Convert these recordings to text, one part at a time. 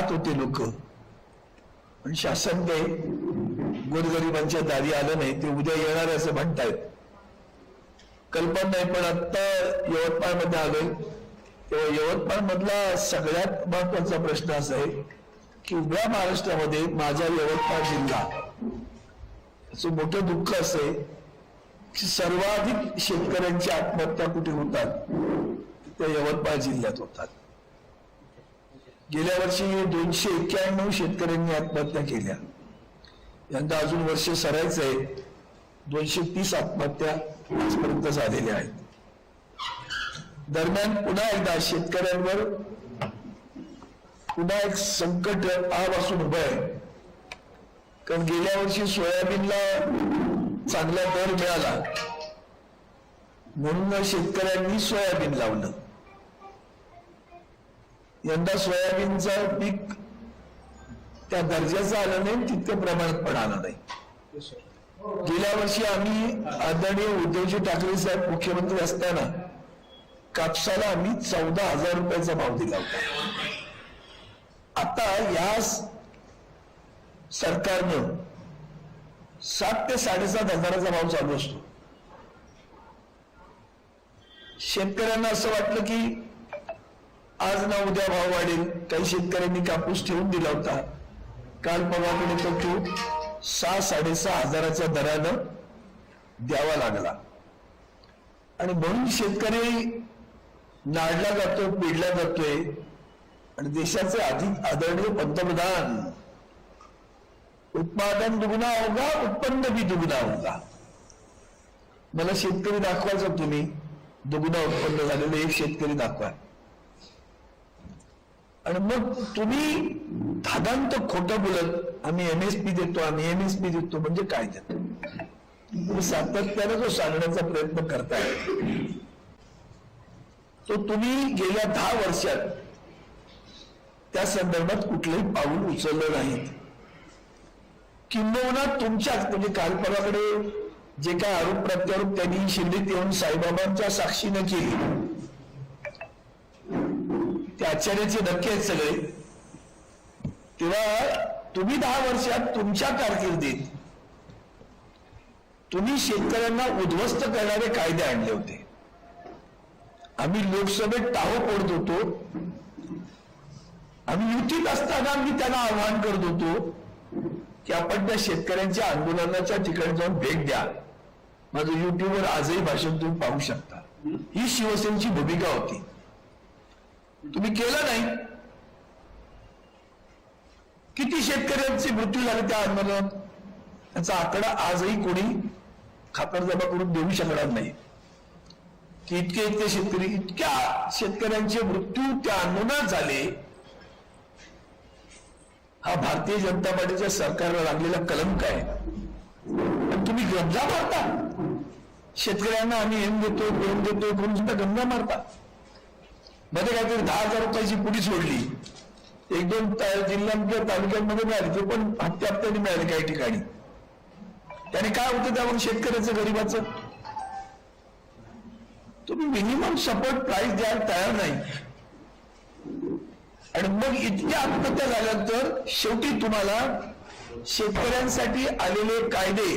राहत होते लोक, पण शासन काही गोरगरिबांच्या दारी आलं नाही. ते उद्या येणार असं म्हणतायत, कल्पना नाही. पण आता यवतमाळमध्ये आलोय तेव्हा यवतमाळ मधला सगळ्यात महत्वाचा प्रश्न असा आहे की उभ्या महाराष्ट्रामध्ये माझा यवतमाळ जिल्हा असं मोठं दुःख असं की सर्वाधिक शेतकऱ्यांची आत्महत्या कुठे होतात, त्या यवतमाळ जिल्ह्यात होतात. गेल्या वर्षी 291 शेतकऱ्यांनी आत्महत्या केल्या. यंदा अजून वर्ष सरायचं आहे, 230 आत्महत्या आजपर्यंत झालेल्या आहेत. दरम्यान पुन्हा एकदा शेतकऱ्यांवर पुन्हा एक संकट आवासून उभं आहे. कारण गेल्या वर्षी सोयाबीनला चांगला दर मिळाला म्हणून शेतकऱ्यांनी सोयाबीन लावलं. यंदा सोयाबीनचं पीक त्या दर्जाचं आलं नाही, तितक्या प्रमाणात पण आलं नाही. गेल्या वर्षी आम्ही आदरणीय उद्धवजी ठाकरे साहेब मुख्यमंत्री असताना कापसाला आम्ही 14,000 रुपयाचा भाव दिला होता. आता या सरकारनं 7,000 ते 7,500 भाव चालू असतो. शेतकऱ्यांना असं वाटलं की आज ना उद्या भाव वाढेल. काही शेतकऱ्यांनी कापूस ठेवून दिला होता, काल परवाकडे तो 6,000-6,500 दरानं द्यावा लागला. आणि म्हणून शेतकरी नाडला जातोय, पिडला जातोय. आणि देशाचे अधिक आदरणीय पंतप्रधान उत्पादन दुगुना होगा, उत्पन्न भी दुगुना होगा. मला शेतकरी दाखवायचा, तुम्ही दुगुना उत्पन्न झालेले एक शेतकरी दाखवा. आणि मग तुम्ही धादांत खोटं बोलत आम्ही MSP देतो, आम्ही MSP देतो म्हणजे काय देतो? तुम्ही सातत्याने जो सांगण्याचा प्रयत्न करताय तो तुम्ही गेल्या 10 वर्षात त्या संदर्भात कुठलंही पाऊल उचललं नाहीत. किंबहुना तुमच्याच म्हणजे कालपराकडे जे काय आरोप प्रत्यारोप त्यांनी शिर्डीत येऊन साईबाबांच्या साक्षीनं केली, ते आश्चर्याचे धक्के आहेत सगळे. तेव्हा तुम्ही 10 वर्षात तुमच्या कारकिर्दीत तुम्ही शेतकऱ्यांना उद्ध्वस्त करणारे कायदे आणले होते. आम्ही लोकसभेत टाहो पडत होतो, आम्ही युतीत असताना आम्ही त्यांना आवाहन करत होतो की आपण त्या शेतकऱ्यांच्या आंदोलनाच्या ठिकाणी जाऊन भेट द्या. माझं युट्यूबवर आजही भाषण तुम्ही पाहू शकता. ही शिवसेनेची भूमिका होती. तुम्ही केलं नाही. किती शेतकऱ्यांचे मृत्यू झाले त्या आंदोलनात, त्याचा आकडा आजही कोणी खातरजमा करून देऊ शकणार नाही की इतके शेतकरी, इतक्या शेतकऱ्यांचे मृत्यू त्या आंदोलनात झाले. हा भारतीय जनता पार्टीच्या सरकारला लागलेला कलंक आहे. पण तुम्ही गंजा मारता शेतकऱ्यांना, आम्ही एम देतो दोन देतो करून सुद्धा गंजा मारता. मध्ये काहीतरी 10,000 रुपयाची पुडी सोडली, 1-2 जिल्ह्यांच्या तालुक्यांमध्ये मिळाली, ते पण हप्त्याने मिळाले काही ठिकाणी. त्याने काय होतं त्यावर शेतकऱ्याचं गरीबाचं? तुम्ही मिनिमम सपोर्ट प्राइस द्यायला तयार नाही. आणि मग इतक्या आत्महत्या झाल्यानंतर शेवटी तुम्हाला शेतकऱ्यांसाठी आलेले कायदे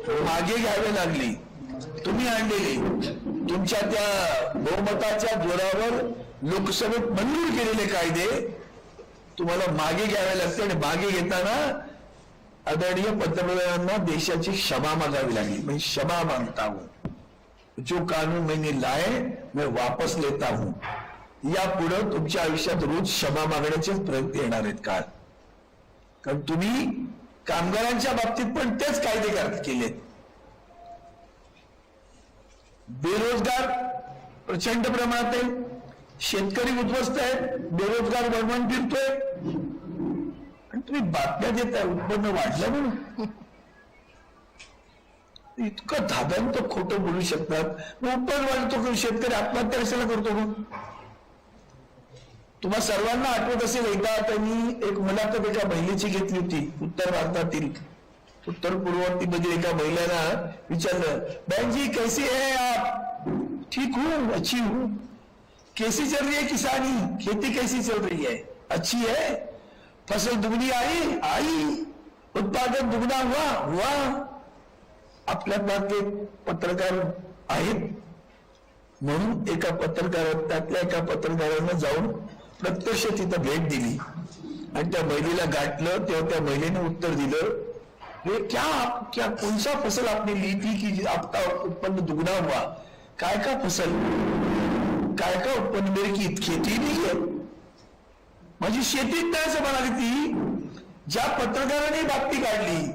मागे घ्यावे लागले. तुम्ही आणलेले तुमच्या त्या बहुमताच्या जोरावर लोकसभेत मंजूर केलेले कायदे तुम्हाला मागे घ्यावे लागते. आणि मागे घेताना आदरणीय पंतप्रधानांना देशाची क्षमा मागावी लागली. म्हणजे क्षमा मागता हूं, जो कानून मैंने लाए मैं वापस लेता हूं. यापुढे तुमच्या आयुष्यात रोज क्षमा मागण्याचेच प्रयत्न येणार आहेत का? कारण तुम्ही कामगारांच्या बाबतीत पण तेच कायदे केलेत. बेरोजगार प्रचंड प्रमाणात आहे, शेतकरी उद्ध्वस्त आहेत, बेरोजगार वळवण फिरतोय आणि तुम्ही बातम्या देताय उत्पन्न वाढलं म्हणून. इतकं धादांत खोटं बोलू शकतात. मग उत्पन्न वाढतो, शेतकरी आत्महत्या कशाला करतो? मग तुम्हा सर्वांना आठवत असेल, एकदा त्यांनी एक मुलाखत एका महिलेची घेतली होती उत्तर भारतातील. उत्तर पूर्वातील एका महिलेला विचारलं, बहन जी कैसी है आप? ठीक हूं, अच्छी हूं. कैसी चल रही है किसानी, खेती कैसी चल रही है? अच्छी है, फसल दुगनी आई, उत्पादन दुगना हुआ. आपल्या बाबतीत पत्रकार आहेत म्हणून त्यातल्या एका पत्रकारानं जाऊन प्रत्यक्ष तिथं भेट दिली आणि त्या महिलेला गाठलं. तेव्हा त्या महिलेने उत्तर दिलं, ये क्या कौन सा फसल आपने ली थी कि आपका उत्पन्न दुगना हुआ? काय का फसल, काय का उत्पन्न, मेरी की खेती नहीं है, माझी शेतीत नाही असं म्हणाली ती. ज्या पत्रकाराने बातमी काढली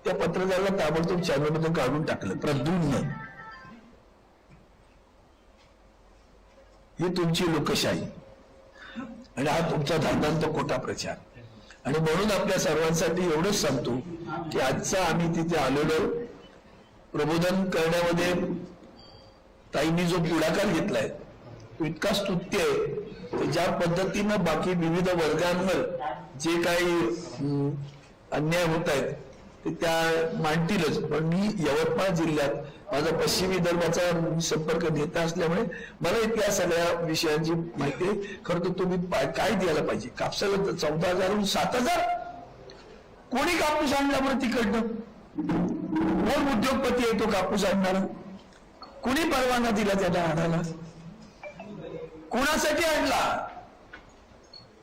त्या पत्रकाराला ताबडतोब चॅनलमधून काढून टाकलं. प्रद्युम्न, ही तुमची लोकशाही आणि हा तुमचा धार्दांत खोटा प्रचार. आणि म्हणून आपल्या सर्वांसाठी एवढंच सांगतो की आजचा आम्ही तिथे आलेलो प्रबोधन करण्यामध्ये ताईंनी जो पुढाकार घेतलाय तो इतका स्तुत्य आहे की ज्या पद्धतीनं बाकी विविध वर्गांवर जे काही अन्याय होत आहेत ते त्या मांडतीलच. पण मी यवतमाळ जिल्ह्यात माझा पश्चिम विदर्भाचा संपर्क नेता असल्यामुळे मला इथल्या सगळ्या विषयांची माहिती आहे. खरं तर तुम्ही काय द्यायला पाहिजे, कापसाला 14,000 7,000 कोणी कापूस आणला बरं तिकडनं? कोण उद्योगपती आहे तो कापूस आणणारा? कोणी परवाना दिला त्याला आणायला? कोणासाठी आणला?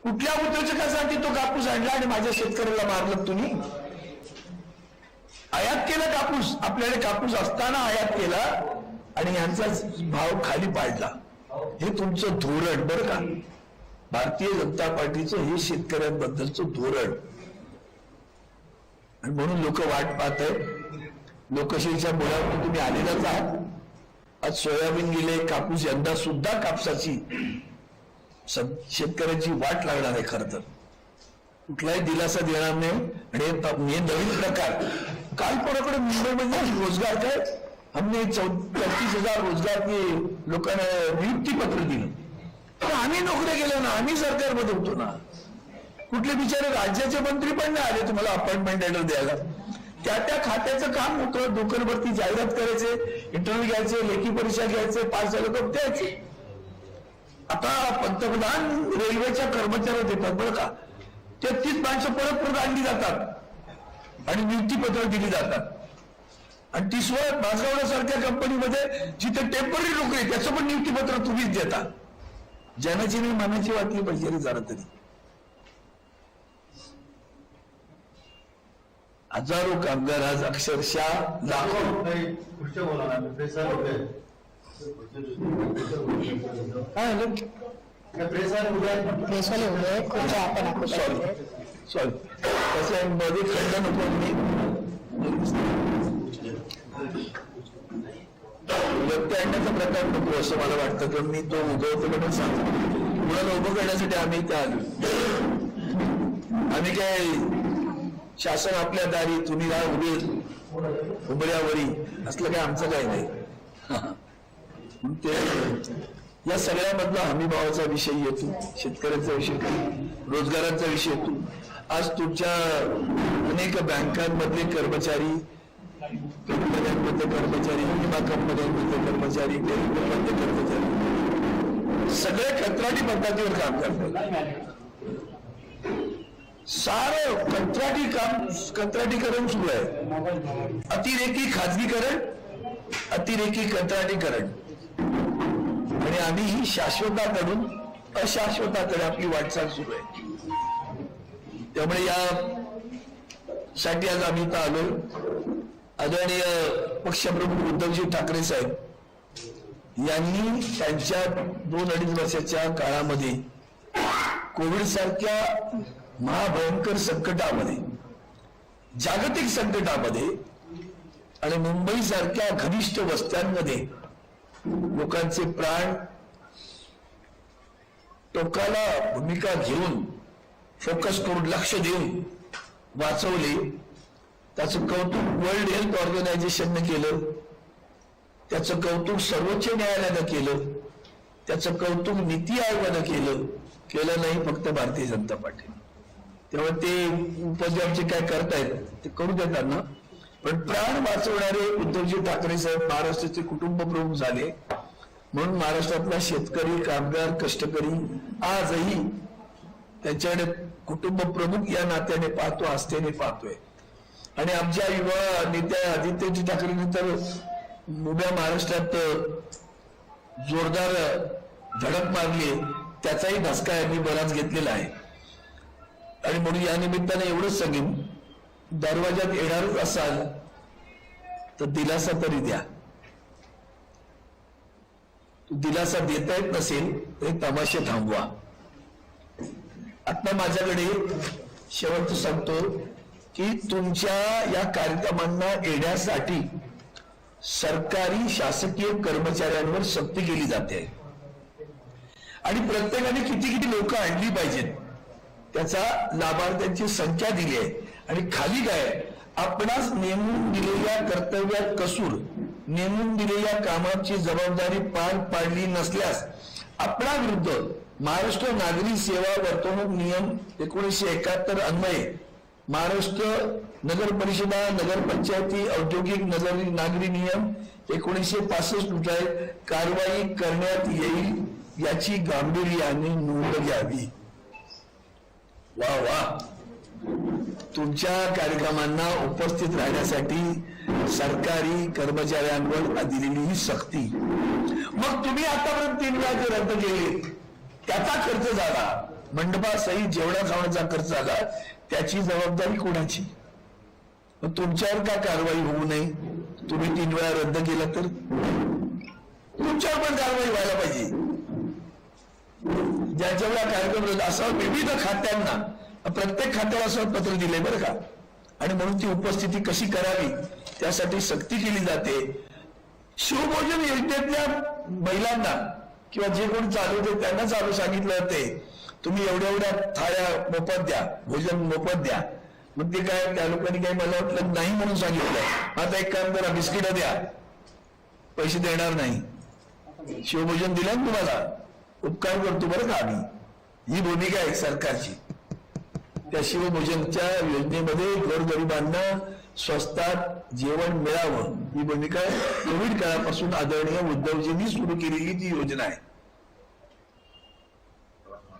कुठल्या उद्योजकासाठी तो कापूस आणला आणि माझ्या शेतकऱ्याला मारलं तुम्ही? आयात केला कापूस, आपल्याकडे कापूस असताना आयात केला आणि यांचा भाव खाली पाडला. हे तुमचं धोरण बरं का, भारतीय जनता पार्टीचं हे शेतकऱ्यांबद्दलचं धोरण. आणि म्हणून लोक वाट पाहत आहेत. लोकशाहीच्या मुळावर तुम्ही आलेलाच आहात. आज सोयाबीन गेले, कापूस, यंदा सुद्धा कापसाची शेतकऱ्यांची वाट लागणार आहे. खरं तर कुठलाही दिलासा देणार नाही. आणि हे नवीन प्रकार, काल कोणाकडे मुंबईमध्ये रोजगार काय, हमने 34,000 रोजगार के लोकांना नियुक्ती पत्र दिलं. तर आम्ही नोकऱ्या केल्या ना, आम्ही सरकारमध्ये होतो ना. कुठले बिचारे राज्याचे मंत्री पण नाही आले तुम्हाला अपॉइंटमेंट लेटर द्यायला. त्या खात्याचं काम होतं. नोकरभरती जाहिरात करायचे, इंटरव्ह्यू घ्यायचे, लेखी परीक्षा घ्यायचे, पास झालं तर द्यायचे. आता पंतप्रधान रेल्वेच्या कर्मचाऱ्या देतात बरं का, 33 माणसं परत आणली जातात आणि नियुक्तीपत्र दिली जातात. आणि 30 माझगावसारख्या कंपनीमध्ये जिथे टेम्पररी नोकरी त्याचं पण नियुक्तीपत्र तुम्हीच देता. जनाची नाही मनाची वाटली पाहिजे रे जरा तरी. हजारो कामगार आज अक्षरशः लाखो सॉरी त्याच्या मध्ये खंड नको. व्यक्ती आणण्याचा प्रकार नको असं मला वाटतं. तर मी तो उगवतो म्हणून सांगतो. मुलाला उभं करण्यासाठी आम्ही इथे आलो. आम्ही काय शासन आपल्या दारी, तुम्ही राहा उभऱ्यावरी असलं काय आमचं काय नाही. ते या सगळ्यामधला हमीभावाचा विषय येतो, शेतकऱ्यांचा विषय येतो, रोजगारांचा विषय येतो. आज तुमच्या अनेक बँकांमधले कर्मचारी, कंपन्यांमधले कर्मचारी, विमा कंपन्यांमधले कर्मचारी, टेलिकॉममधले कर्मचारी सगळे कंत्राटी पद्धतीवर काम करतात. सारं कंत्राटीकरण सुरू आहे. अतिरेकी खाजगीकरण, अतिरेकी कंत्राटीकरण. आणि आम्ही शाश्वताकडून अशाश्वताकडे आपली वाटचाल सुरू आहे. त्यामुळे या साठी आज आम्ही इथं आलो. आदरणीय पक्षप्रमुख उद्धवजी ठाकरे साहेब यांनी त्यांच्या 2-2.5 वर्षाच्या काळामध्ये कोविड सारख्या महाभयंकर संकटामध्ये, जागतिक संकटामध्ये आणि मुंबई सारख्या घनिष्ठ वस्त्यांमध्ये लोकांचे प्राण टोकाला भूमिका घेऊन, फोकस करून, लक्ष देऊन वाचवले. त्याचं कौतुक वर्ल्ड हेल्थ ऑर्गनायझेशनने केलं, त्याचं कौतुक सर्वोच्च न्यायालयानं केलं, त्याचं कौतुक नीती आयोगानं केलं नाही फक्त भारतीय जनता पार्टी. तेव्हा ते उपद्रवचे काय करतायत ते करू द्या त्यांना. पण प्राण वाचवणारे उद्धवजी ठाकरे साहेब महाराष्ट्राचे कुटुंब प्रमुख झाले. म्हणून महाराष्ट्रातला शेतकरी, कामगार, कष्टकरी आजही त्यांच्याकडे कुटुंब प्रमुख या नात्याने पाहतो, आस्थेने पाहतोय. आणि आमच्या युवा नेत्या आदित्यजी ठाकरेंनी तर उभ्या महाराष्ट्रात जोरदार धडक मारली, त्याचाही धसका यांनी बराच घेतलेला आहे. आणि म्हणून या निमित्ताने एवढंच सांगेन, दरवाजात येणारच असाल तर दिलासा तरी द्या. दिलासा देता येत नसेल तरी तमाशे थांबवा. आता माझ्याकडे शेवटचं सांगतो की तुमच्या या कार्यक्रमांना येण्यासाठी सरकारी शासकीय कर्मचाऱ्यांवर सक्ती केली जाते आणि प्रत्येकाने किती किती लोक आणली पाहिजेत त्याचा लाभार्थ्यांची संख्या दिली आहे. आणि खाली काय, आपणास नेमून दिलेल्या कर्तव्यात कसूर, नेमून दिलेल्या कामाची जबाबदारी पार पाडली नसल्यास आपणाविरुद्ध महाराष्ट्र नागरी सेवा वर्तवणूक नियम 1971 अन्वये महाराष्ट्र नगर परिषदा, नगरपंचायती, औद्योगिक नागरी नियम 1965 नुसार कारवाई करण्यात येईल याची गांभीर्याने नोंद घ्यावी. वा वा, तुमच्या कार्यक्रमांना उपस्थित राहण्यासाठी सरकारी कर्मचाऱ्यांवर दिलेली ही सक्ती. मग तुम्ही आतापर्यंत 3 वेळा जे रद्द केले त्याचा खर्च झाला, मंडपासहित जेवणा खावण्याचा खर्च झाला, त्याची जबाबदारी कोणाची? मग तुमच्यावर का कारवाई होऊ नये? तुम्ही 3 वेळा रद्द केला तर तुमच्यावर पण कारवाई व्हायला पाहिजे. ज्याच्या वेळा कार्यक्रम असं विविध खात्यांना, प्रत्येक खात्याला असं पत्र दिलंय बरं का, आणि म्हणून ती उपस्थिती कशी करावी त्यासाठी सक्ती केली जाते. शिवभोजन योजनेतल्या महिलांना किंवा जे कोण चालवते त्यांना चालू सांगितलं जाते तुम्ही एवढ्या एवढ्या थाळ्या मोफत द्या, भोजन मोफत द्या. मग ते काय, त्या लोकांनी काही मला वाटलं नाही म्हणून सांगितलं, आता एक काम करा, बिस्किट द्या, पैसे देणार नाही. शिवभोजन दिलं ना तुम्हाला, उपकार करतो बरं का आम्ही. ही भूमिका आहे सरकारची. त्या शिवभोजनच्या योजनेमध्ये गोरगरिबांना स्वस्तात जेवण मिळावं ही भूमिका कोविड काळापासून आदरणीय उद्धवजींनी सुरू केलेली ती योजना आहे.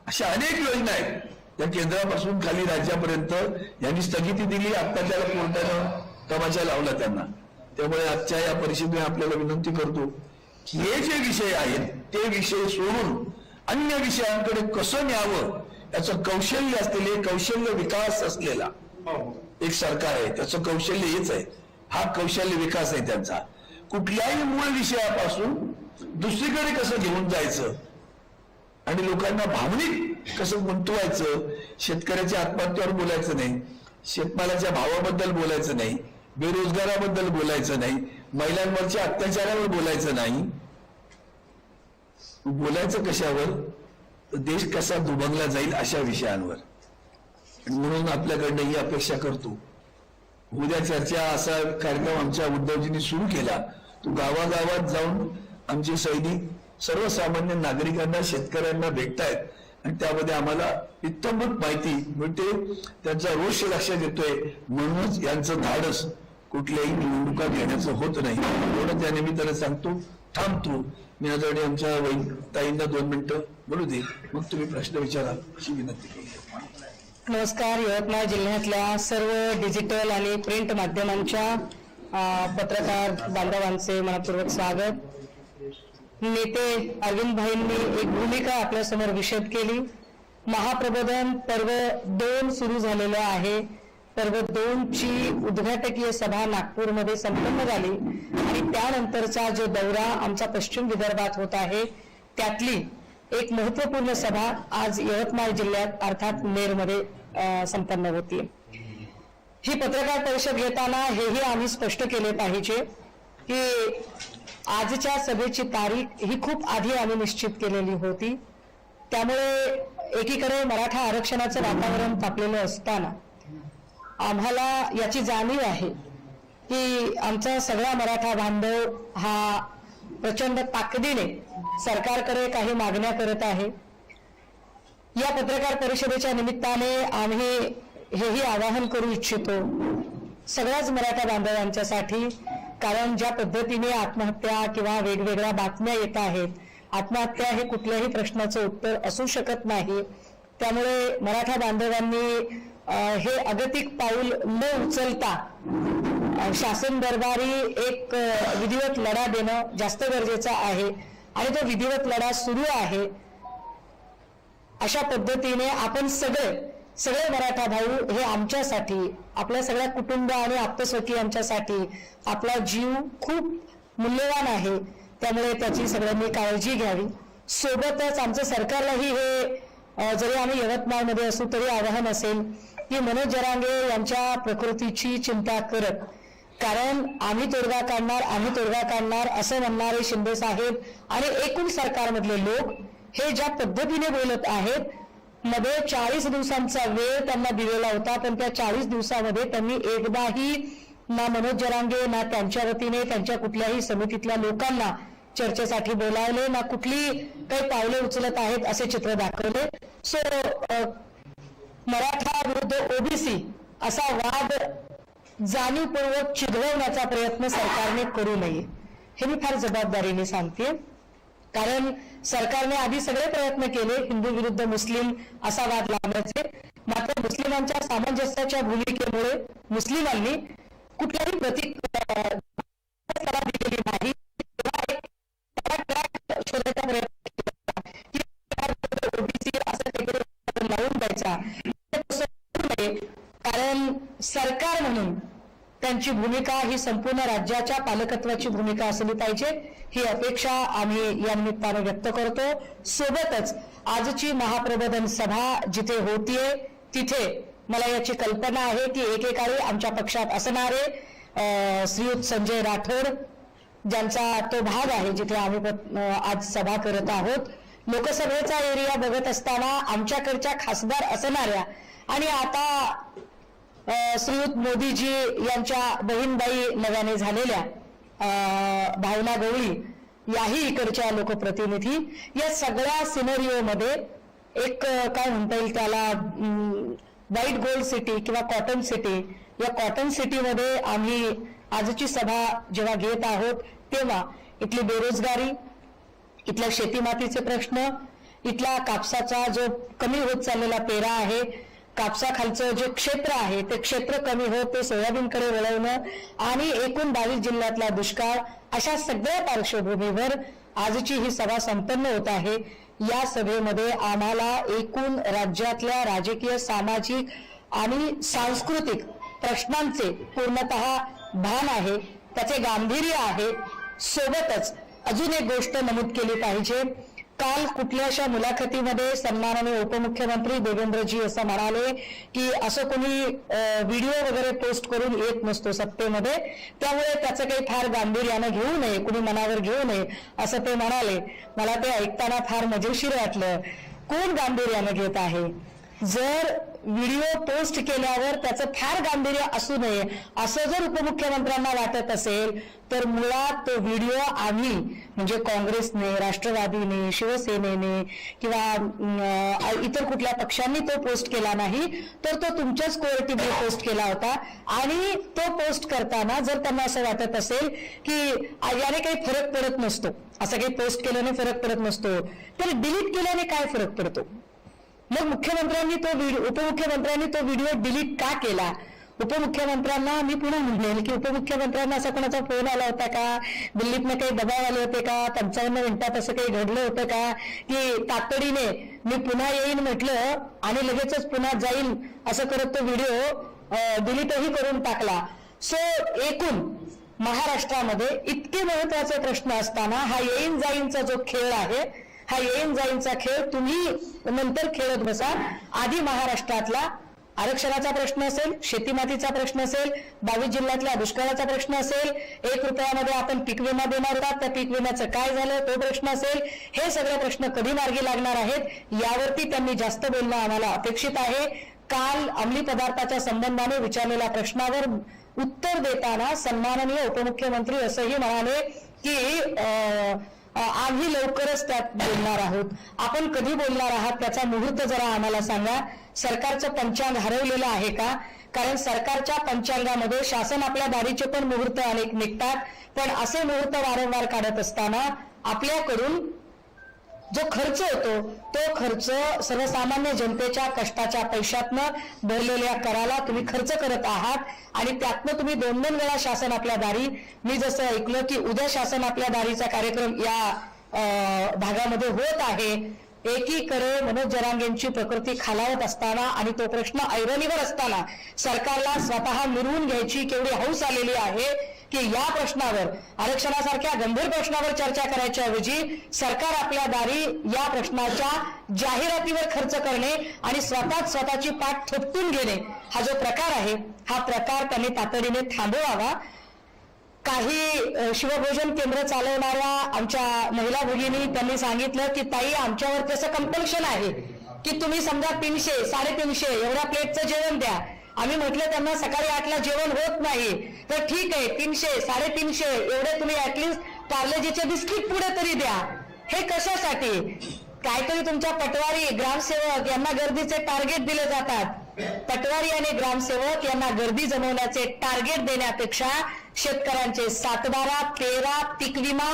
अशा अनेक योजना आहेत त्या केंद्रापासून खाली राज्यापर्यंत यांनी स्थगिती दिली. आता त्याला कोर्टानं तमाशा लावला त्यांना. त्यामुळे आजच्या या परिषदेने आपल्याला विनंती करतो की हे जे विषय आहेत ते विषय सोडून अन्य विषयांकडे कसं न्यावं याचं कौशल्य असलेले, कौशल्य विकास असलेला एक सरकार आहे. त्याचं कौशल्य हेच आहे, हा कौशल्य विकास आहे त्यांचा. कुठल्याही मूळ विषयापासून दुसरीकडे कसं घेऊन जायचं आणि लोकांना भावनिक कसं गुंतवायचं. शेतकऱ्याच्या आत्महत्येवर बोलायचं नाही, शेतमालाच्या भावाबद्दल बोलायचं नाही, बेरोजगाराबद्दल बोलायचं नाही, महिलांवरच्या अत्याचारावर बोलायचं नाही. बोलायचं कशावर? देश कसा दुभंगला जाईल अशा विषयांवर. म्हणून आपल्याकडनं ही अपेक्षा करतो, उद्या चर्चा असा कार्यक्रम आमच्या उद्धवजींनी सुरू केला, तो गावागावात जाऊन आमचे सैनिक सर्वसामान्य नागरिकांना, शेतकऱ्यांना भेटतायत आणि त्यामध्ये आम्हाला इत्तमभूत माहिती मिळते. त्यांचा रोष लक्षात येतोय. म्हणूनच यांचं धाडस कुठल्याही निवडणुका घेण्याचं होत नाही. एवढं त्या निमित्ताने सांगतो, थांबतो. मी आदरणीय आमच्या ताईंना 2 मिनिटं बोलू दे, मग तुम्ही प्रश्न विचारा अशी विनंती करतो. नमस्कार. यवतमाळ जिल्ह्यातल्या सर्व डिजिटल आणि प्रिंट माध्यमांच्या पत्रकार बांधवांचे मनपूर्वक स्वागत. नेते अरविंद भाईंनी एक भूमिका आपल्या समोर विशद केली. महाप्रबोधन पर्व 2 सुरू झालेलं आहे. पर्व 2 ची उद्घाटकीय सभा नागपूरमध्ये संपन्न झाली आणि त्यानंतरचा जो दौरा आमचा पश्चिम विदर्भात होत आहे त्यातली एक महत्वपूर्ण सभा आज यवतमाळ जिल्ह्यात अर्थात नेरमध्ये संपन्न होती. ही पत्रकार परिषद घेताना हेही आम्ही स्पष्ट केले पाहिजे की आजच्या सभेची तारीख ही खूप आधी आम्ही निश्चित केलेली होती. त्यामुळे एकीकडे मराठा आरक्षणाचं वातावरण तापलेलं असताना आम्हाला याची जाणीव आहे की आमचा सगळा मराठा बांधव हा प्रचंड ताकदीने सरकारकडे काही मागण्या करत आहे. या पत्रकार परिषदेच्या निमित्ताने आम्ही हेही आवाहन करू इच्छितो सगळ्याच मराठा बांधवांच्यासाठी, कारण ज्या पद्धतीने आत्महत्या किंवा वेगवेगळ्या बातम्या येत आहेत, आत्महत्या हे कुठल्याही प्रश्नाचं उत्तर असू शकत नाही. त्यामुळे मराठा बांधवांनी हे अगतिक पाऊल न उचलता शासन दरबारी एक विधिवत लढा देणं जास्त गरजेचं आहे आणि तो विधिवत लढा सुरू आहे. अशा पद्धतीने आपण सगळे मराठा भाऊ हे आमच्यासाठी, आपल्या सगळ्या कुटुंब आणि आप्तस्वकीयांच्यासाठी आपला जीव खूप मूल्यवान आहे. त्यामुळे त्याची सगळ्यांनी काळजी घ्यावी. सोबतच आमचं सरकारलाही हे जरी आम्ही यवतमाळमध्ये असू तरी आवाहन असेल की मनोज जरांगे यांच्या प्रकृतीची चिंता करत, कारण आम्ही तोडगा काढणार असं म्हणणारे शिंदे साहेब आणि एकूण सरकारमधले लोक हे ज्या पद्धतीने बोलत आहेत, मध्ये 40 दिवसांचा वेळ त्यांना दिलेला होता, पण त्या 40 दिवसामध्ये त्यांनी एकदाही ना मनोज जरांगे ना त्यांच्या वतीने त्यांच्या कुठल्याही समितीतल्या लोकांना चर्चेसाठी बोलावले, ना कुठली काही पावले उचलत आहेत असे चित्र दाखवले. सो मराठा विरुद्ध ओबीसी असा वाद जाणीवपूर्वक चिघळवण्याचा प्रयत्न सरकारने करू नये, हे मी फार जबाबदारीने सांगते. कारण सरकारने आधी सगळे प्रयत्न केले हिंदू विरुद्ध मुस्लिम असा वाद लावण्याचे, मात्र मुस्लिमांच्या सामंजस्याच्या भूमिकेमुळे मुस्लिमांनी कुठल्याही प्रतिक्रिया दिलेली नाही. शोधायचा प्रयत्न केला ओबीसी असं काहीतरी लावून द्यायचा, कारण सरकार म्हणून त्यांची भूमिका ही संपूर्ण राज्याच्या पालकत्वाची भूमिका असली पाहिजे, ही अपेक्षा आम्ही या निमित्ताने व्यक्त करतो. सोबतच आजची महाप्रबोधन सभा जिथे होतीये तिथे मला याची कल्पना आहे की एकेकाळी आमच्या पक्षात असणारे श्रीयुत संजय राठोड ज्यांचा तो भाग आहे जिथे आम्ही आज सभा करत आहोत, लोकसभेचा एरिया बघत असताना आमच्याकडच्या खासदार असणाऱ्या आणि आता श्रीयुत मोदीजी यांच्या बहीणबाई नव्याने झालेल्या भावना गवळी याही इकडच्या लोकप्रतिनिधी, या सगळ्या सिनेरिओमध्ये एक काय म्हणता येईल त्याला व्हाईट गोल्ड सिटी किंवा कॉटन सिटी, या कॉटन सिटीमध्ये आम्ही आजची सभा जेव्हा घेत आहोत तेव्हा इथली बेरोजगारी, इथल्या शेतीमातीचे प्रश्न, इथला कापसाचा जो कमी होत चाललेला पेरा आहे, कापसाखालचं जे क्षेत्र आहे ते क्षेत्र कमी होत ते सोयाबीनकडे वळवणं आणि एकूण 22 जिल्ह्यातला दुष्काळ, अशा सगळ्या पार्श्वभूमीवर आजची ही सभा संपन्न होत आहे. या सभेमध्ये आम्हाला एकूण राज्यातल्या राजकीय, सामाजिक आणि सांस्कृतिक प्रश्नांचे पूर्णतः भान आहे, त्याचे गांभीर्य आहे. सोबतच अजून एक गोष्ट नमूद केली पाहिजे. काल कुठल्याशा मुलाखतीमध्ये सन्माननीय उपमुख्यमंत्री देवेंद्रजी असं म्हणाले की असं कोणी व्हिडिओ वगैरे पोस्ट करून येत नसतो सत्तेमध्ये, त्यामुळे त्याचं काही फार गांभीर्यानं घेऊ नये, कुणी मनावर घेऊ नये असं ते म्हणाले. मला ते ऐकताना फार मजेशीर वाटलं. कोण गांभीर्यानं घेत आहे? जर व्हिडिओ पोस्ट केल्यावर त्याचं फार गांभीर्य असू नये असं जर उपमुख्यमंत्र्यांना वाटत असेल तर मुळात तो व्हिडिओ आम्ही म्हणजे काँग्रेसने, राष्ट्रवादीने, शिवसेनेने किंवा इतर कुठल्या पक्षांनी तो पोस्ट केला नाही, तर तो तुमच्याच कोर टीमने पोस्ट केला होता. आणि तो पोस्ट करताना जर त्यांना असं वाटत असेल की याने काही फरक पडत नसतो, असं काही पोस्ट केल्याने फरक पडत नसतो, तर डिलीट केल्याने काय फरक पडतो? मग उपमुख्यमंत्र्यांनी तो व्हिडिओ डिलीट का केला? उपमुख्यमंत्र्यांना मी पुन्हा म्हणेल की उपमुख्यमंत्र्यांना असा कोणाचा फोन आला होता का, दिल्लीतनं काही दबाव आले होते का, 55 मिनिटात असं काही घडलं होतं का की तातडीने मी पुन्हा येईन म्हटलं आणि लगेचच पुन्हा जाईल असं करत तो व्हिडिओ डिलीटही करून टाकला. सो एकूण महाराष्ट्रामध्ये इतके महत्वाचे प्रश्न असताना हा येईन जाईनचा जो खेळ आहे, हा येईन जाईनचा खेळ तुम्ही नंतर खेळत बसा. आधी महाराष्ट्रातला आरक्षणाचा प्रश्न असेल, शेतीमातीचा प्रश्न असेल, 22 जिल्ह्यातल्या दुष्काळाचा प्रश्न असेल, 1 रुपयामध्ये आपण पीक विमा देणार होता त्या पीक विम्याचं काय झालं तो प्रश्न असेल, हे सगळे प्रश्न कधी मार्गी लागणार आहेत यावरती त्यांनी जास्त बोलणं आम्हाला अपेक्षित आहे. काल अंमली पदार्थाच्या संबंधाने विचारलेल्या प्रश्नावर उत्तर देताना सन्माननीय उपमुख्यमंत्री असंही म्हणाले की आम्ही लवकरच त्यात बोलणार आहोत. आपण कधी बोलणार आहात त्याचा मुहूर्त जरा आम्हाला सांगा. सरकारचं पंचांग हरवलेलं आहे का? कारण सरकारच्या पंचांगामध्ये शासन आपल्या दारीचे पण मुहूर्त अनेक निघतात, पण असे मुहूर्त वारंवार काढत असताना आपल्याकडून जो खर्च होतो तो खर्च सर्वसामान्य जनतेच्या कष्टाच्या पैशातनं भरलेल्या कराला तुम्ही खर्च करत आहात आणि त्यातनं तुम्ही 2-2 वेळा शासन आपल्या दारी, मी जसं ऐकलं की उद्या शासन आपल्या दारीचा कार्यक्रम या भागामध्ये होत आहे. एकीकडे मनोज जरांगेंची प्रकृती खालावत असताना आणि तो प्रश्न ऐरणीवर असताना सरकारला स्वतः मिरवून घ्यायची केवढी हौस आलेली आहे की या प्रश्नावर, आरक्षणासारख्या गंभीर प्रश्नावर चर्चा करायच्या ऐवजी सरकार आपल्या दारी या प्रश्नाच्या जाहिरातीवर खर्च करणे आणि स्वतःची पाठ थोपटून घेणे हा जो प्रकार आहे, हा प्रकार त्यांनी तातडीने थांबवावा. काही शिवभोजन केंद्र चालवणाऱ्या आमच्या महिला भगिनी त्यांनी सांगितलं की ताई आमच्यावर तसं कंपल्शन आहे की तुम्ही समजा 300, 350 एवढ्या प्लेटचं जेवण द्या. आम्ही म्हटलं त्यांना सकाळी 8ला जेवण होत नाही, तर ठीक आहे 300, 350 एवढे तुम्ही ऍटलिस्ट पार्लेजीचे बिस्किट पुढे तरी द्या. हे कशासाठी? काहीतरी तुमच्या पटवारी, ग्रामसेवक यांना गर्दीचे टार्गेट दिले जातात. पटवारी आणि ग्रामसेवक यांना गर्दी जमवण्याचे टार्गेट देण्यापेक्षा शेतकऱ्यांचे 7/12, 13, पीक विमा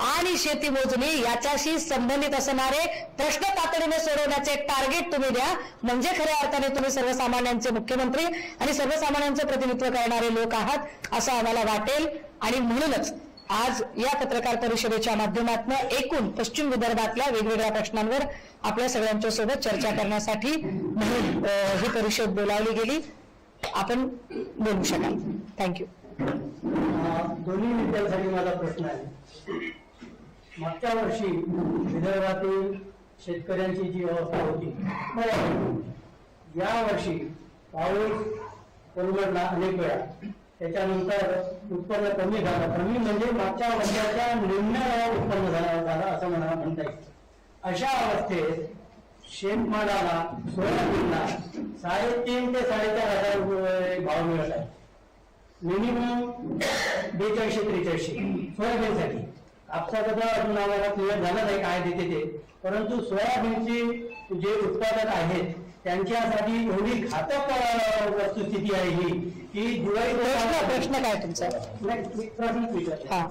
आणि शेती मोजणी याच्याशी संबंधित असणारे प्रश्न तातडीने सोडवण्याचे टार्गेट तुम्ही द्या. म्हणजे खऱ्या अर्थाने तुम्ही सर्वसामान्यांचे मुख्यमंत्री आणि सर्वसामान्यांचे प्रतिनिधित्व करणारे लोक आहात असं आम्हाला वाटेल. आणि म्हणूनच आज या पत्रकार परिषदेच्या माध्यमातून एकूण पश्चिम विदर्भातल्या वेगवेगळ्या प्रश्नांवर आपल्या सगळ्यांच्या सोबत चर्चा करण्यासाठी म्हणून ही परिषद बोलावली गेली. आपण बोलू शकाल. थँक्यू. दोन्ही विद्यार्थ्यांसाठी माझा प्रश्न आहे. मागच्या वर्षी विदर्भातील शेतकऱ्यांची जी अवस्था होती, या वर्षी पाऊस कोलमडला अनेक वेळा, त्याच्यानंतर उत्पन्न कमी झालं. कमी म्हणजे मागच्या वर्षाच्या निम्न उत्पन्न झालं असं मला म्हणता येईल. अशा अवस्थेत शेतमालाला, सोयाबीनला 3.5 ते 4.5 हजार भाव मिळत आहे. मिनिमम 42-43 सोयाबीनसाठी. कापसाचा तर अजून आम्हाला क्लिअर झालं नाही काय देते ते, परंतु सोयाबीनची जे उत्पादक आहेत त्यांच्यासाठी एवढी घातक वस्तुस्थिती आहे ही की दिवाळी प्रश्न काय तुमचा? प्रश्न विचार.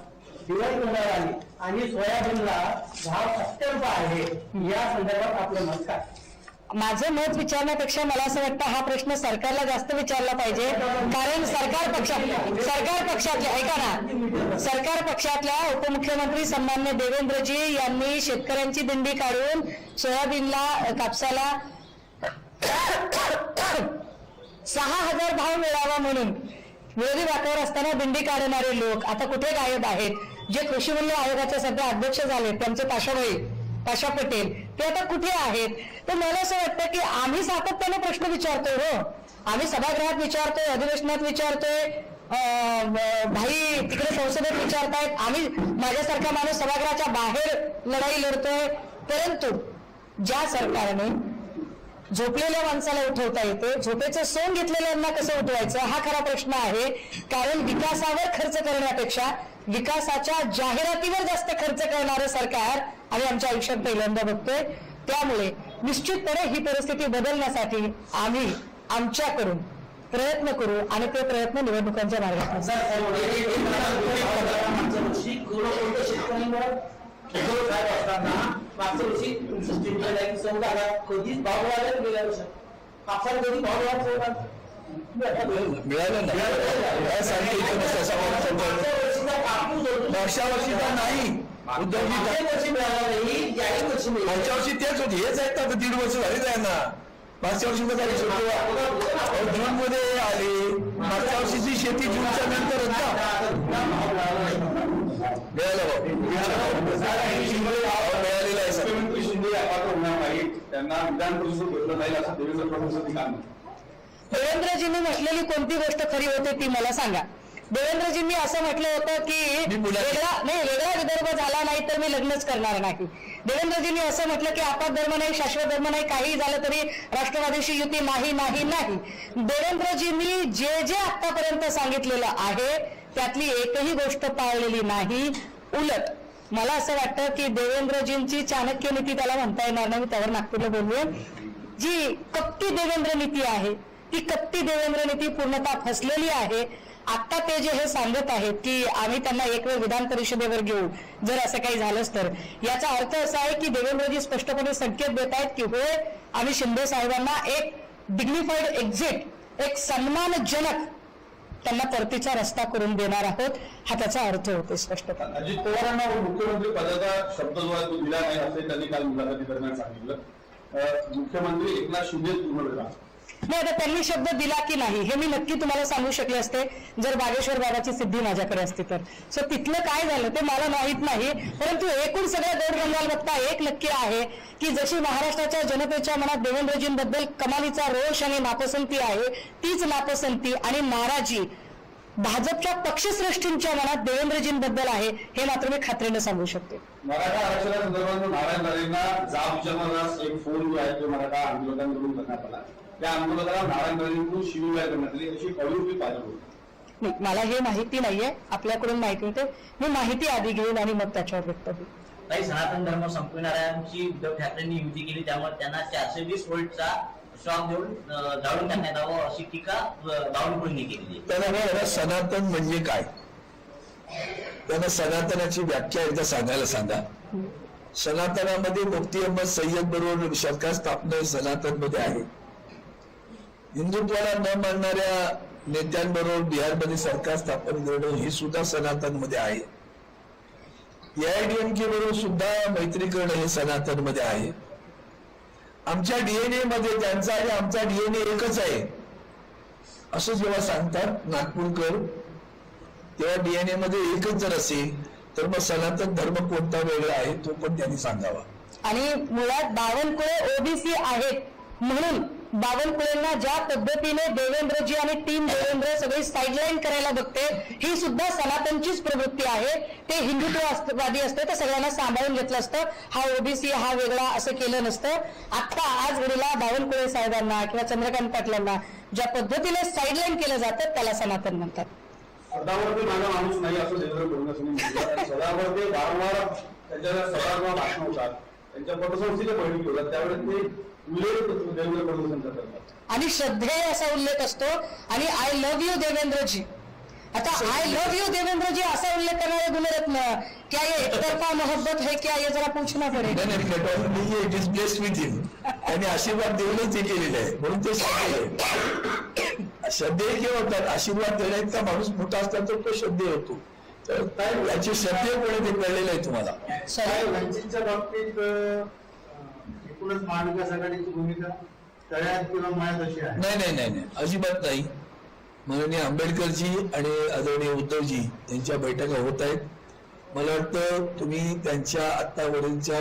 दिवाळी तोंडावर आली आणि सोयाबीनला भाव अत्यल्प आहे, या संदर्भात आपलं मत काय? माझं मत विचारण्यापेक्षा मला असं वाटतं हा प्रश्न सरकारला जास्त विचारला पाहिजे. कारण सरकार पक्षातल्या ऐका ना, सरकार पक्षातल्या उपमुख्यमंत्री सन्मान्य देवेंद्रजी यांनी शेतकऱ्यांची दिंडी काढून सोयाबीनला, कापसाला 6,000 भाव मिळावा म्हणून विरोधी वाटावर असताना दिंडी काढणारे लोक आता कुठे गायब आहेत? जे कृषी मूल्य आयोगाचे सध्या अध्यक्ष झाले त्यांचे पाशा पटेल ते आता कुठे आहेत? तर मला असं वाटतं की आम्ही सातत्याने प्रश्न विचारतोय. हो, आम्ही सभागृहात विचारतोय, अधिवेशनात विचारतोय, भाई तिकडे संसदेत विचारतायत, आम्ही माझ्यासारखा माणूस सभागृहाच्या बाहेर लढाई लढतोय. परंतु ज्या सरकारने झोपलेल्या माणसाला उठवता येते, झोपेचं सोंग घेतलेल्यांना कसं उठवायचं हा खरा प्रश्न आहे. कारण विकासावर खर्च करण्यापेक्षा विकासाच्या जाहिरातीवर जास्त खर्च करणारं सरकार आम्ही आमच्या आयुष्यात पहिल्यांदा बघतोय. त्यामुळे निश्चितपणे ही परिस्थिती बदलण्यासाठी आम्ही आमच्याकडून प्रयत्न करू आणि ते प्रयत्न निवडणुकांच्या मार्गात मागच्या वर्षी कधीच भाव वाढत गेल्या वर्षी कापसाला कधी भाव वाढत मिळालं मागच्या वर्षीचा नाही, वर्षी मिळाला नाही, याही वर्षी मागच्या वर्षी तेच होते. हेच आहेत आता 1.5 वर्ष झालीच आहे ना. मागच्या वर्षी जून मध्ये आले, मागच्या वर्षीची शेती जूनच्या नंतरच ना मिळालेला आहे. शिंदे अपात्र होणार नाही, त्यांना विधान परिषद भेटलं जाईल असं देवेंद्र फडणवीस काम. देवेंद्रजींनी म्हटलेली कोणती गोष्ट खरी होते ती मला सांगा. देवेंद्रजींनी असं म्हटलं होतं की वेगळा विदर्भ झाला नाही तर मी लग्नच करणार नाही. देवेंद्रजींनी असं म्हटलं की आपात धर्म नाही, शाश्वत धर्म नाही, काही झालं तरी राष्ट्रवादीशी युती नाही नाही नाही. देवेंद्रजींनी जे जे आतापर्यंत सांगितलेलं आहे त्यातली एकही गोष्ट पाळलेली नाही. उलट मला असं वाटतं की देवेंद्रजींची चाणक्य नीती त्याला म्हणता येणार नाही, मी त्यावर नागपूरला बोलूया. जी कप्ती देवेंद्र नीती आहे ती कप्ती देवेंद्र नीती पूर्णतः फसलेली आहे. आता ते जे हे सांगत आहेत की आम्ही त्यांना एक वेळ विधान परिषदेवर घेऊ जर असं काही झालंच तर, याचा अर्थ असा आहे की देवेंद्रजी स्पष्टपणे संकेत देत आहेत की होय आम्ही शिंदे साहेबांना एक डिग्निफाईड एक्झिट, एक सन्मानजनक त्यांना परतीचा रस्ता करून देणार आहोत, हा त्याचा अर्थ होतो स्पष्टपणे. अजित पवारांना मुख्यमंत्री पदाचा शब्द जो आहे तो दिला नाही असे त्यांनी काल मुलाखती दरम्यान सांगितलं. मुख्यमंत्री एकनाथ शिंदे पूर्ण वेळा नाही, आता त्यांनी शब्द दिला की नाही हे मी नक्की तुम्हाला सांगू शकले असते जर बागेश्वर बाबाची सिद्धी माझ्याकडे असती तर. सो तिथलं काय झालं ते मला माहित नाही, परंतु एकूण सगळ्या गौरगंगाल बघता एक नक्की आहे की जशी महाराष्ट्राच्या जनतेच्या मनात देवेंद्रजींबद्दल कमालीचा रोष आणि नापसंती आहे, तीच नापसंती आणि नाराजी भाजपच्या पक्षश्रेष्ठींच्या मनात देवेंद्रजींबद्दल आहे, हे मात्र मी खात्रीने सांगू शकते. मराठा आरक्षणासंदर्भात नारायण राणेंना जाब विचारणारा एक फोन जो आहे तो मराठा आंदोलकांकडून करण्यात आला. त्या आंदोलकाला नारायण राणेंकडून शिवीगाळ करण्यात आली अशी ऑडिओ पाहिजे होती. नाही, मला हे माहिती नाहीये, आपल्याकडून माहिती होते, मी माहिती आधी घेईन आणि मग त्याच्यावर व्यक्त होईल. काही सनातन धर्म संपविणाऱ्यांची उद्धव ठाकरेंनी युती केली, त्यामुळे त्यांना 420 व्होल्टचा शॉक देऊन जाळून टाकण्यात यावं अशी टीका बावनकुळेंनी केली. त्यांना सनातन म्हणजे काय, त्यांना सनातनाची व्याख्या एकदा सांगायला सांगा. सनातनामध्ये मुफ्ती अहमद सय्यद बरोबर सरकार स्थापना सनातन मध्ये आहे. हिंदुत्वाला न मानणाऱ्या नेत्यांबरोबर बिहारमध्ये सरकार स्थापन करणं ही सुद्धा सनातन मध्ये आहे. AIADMK बरोबर सुद्धा मैत्री करणं हे सनातन मध्ये आहे. आमच्या DNA मध्ये त्यांचा आणि आमचा DNA एकच आहे असं जेव्हा सांगतात नागपूरकर, तेव्हा DNA मध्ये एकच जर असेल तर मग सनातन धर्म कोणता वेगळा आहे तो पण त्यांनी सांगावा. आणि मुळात बावनकुळे ओबीसी आहेत म्हणून बावनकुळेंना ज्या पद्धतीने देवेंद्रजी आणि टीम देवेंद्र सगळी साईडलाईन करायला बघते, ही सुद्धा सनातनचीच प्रवृत्ती आहे. ते हिंदुत्ववादी असते तर सगळ्यांना सांभाळून घेतलं असतं, हा ओबीसी हा वेगळा असं केलं नसतं. आता आज घडीला बावनकुळे साहेबांना किंवा चंद्रकांत पाटलांना ज्या पद्धतीने साईडलाईन केलं जातं त्याला सनातन म्हणतात. सदावरती माझा माणूस नाही असं देवेंद्र फडणवीसांनी म्हटलं. सदावरती वारंवार त्यांच्या सभागृह भाषण होतात, त्यांच्या पतसंस्थेच्या बैठकी होतात, त्यावेळेस ते उल्लेख देवेंद्र फडणवीसांचा करतात आणि श्रद्धेय असा उल्लेख असतो. आणि आय लव्ह यू देवेंद्रजी, आता आय लव्ह यू देवेंद्रजी असा उल्लेख करणारे गुणरत्न, क्या ये एकतरफा मोहब्बत है क्या, ये जरा पूछना पडेल. इट इज ब्लेस्ड विथ हिम, त्यांनी आशीर्वाद देऊनच हे केलेले आहे म्हणून ते श्रद्धेय. श्रद्धेय केव्हा होतात, आशीर्वाद देण्यात का माणूस मोठा असतात तर तो श्रद्धेय होतो. तर काय याची श्रद्धेय कोणी ते कळलेलं आहे तुम्हाला. वंचितच्या बाबतीत एकूणच महाविकास आघाडीची भूमिका तळ्यात किंवा मायात अशी आहे. नाही नाही नाही नाही, अजिबात नाही. माननीय आंबेडकरजी आणि आदरणीय उद्धवजी यांच्या बैठका होत आहेत. मला वाटतं तुम्ही त्यांच्या आतावरीलच्या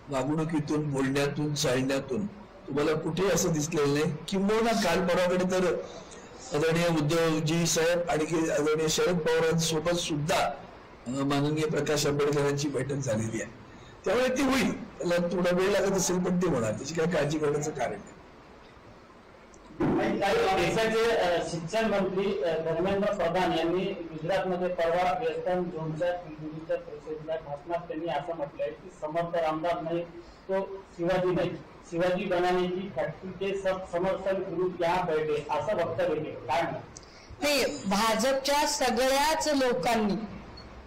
वागणुकीतून, बोलण्यातून, चालण्यातून तुम्हाला कुठे असं दिसलेलं नाही. किंबहुना काल परवाकडे तर आदरणीय उद्धवजी साहेब आणि आदरणीय शरद पवारांसोबत सुद्धा माननीय प्रकाश आंबेडकरांची बैठक झालेली आहे. त्यामुळे ती होईल, त्याला थोडा वेळ लागत असेल पण ते होणार, त्याची काय काळजी करण्याचं कारण नाही. देशाचे शिक्षण मंत्री धर्मेंद्र प्रधान यांनी गुजरातमध्ये परवा वेस्टर्न झोनच्या दिल्लीच्या परिषदेला भाषणात त्यांनी असं म्हटलंय की समर्थ रामदास नाही तो शिवाजी नाही, शिवाजी बनाने की फॅक्ट्री के सब समर्थन ग्रुप यहाँ बैठे, असं वक्तव्य केलं. काय म्हणतात ते भाजपच्या सगळ्याच लोकांनी,